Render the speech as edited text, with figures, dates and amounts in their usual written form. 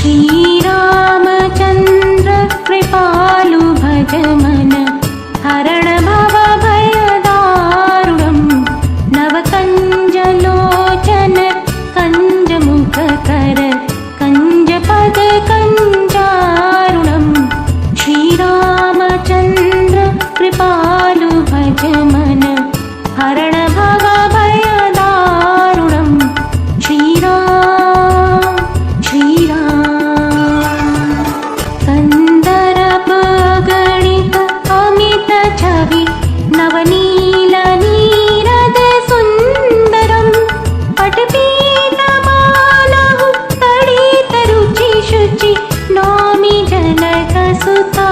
श्रीरामचन्द्र कृपालु भज मन हरण भवभयदारुणं नवकञ्जलोचन कञ्जमुखकर कञ्जपद कञ्जारुणं श्रीरामचन्द्र कृपालु भज मन हरण भवभयदारुणं श्रीराम कंदरपगणित अमित छवि नवनील नीरद सुन्दरं पटपीतमालहु तडित रुचि शुचि नौमि जनक सुता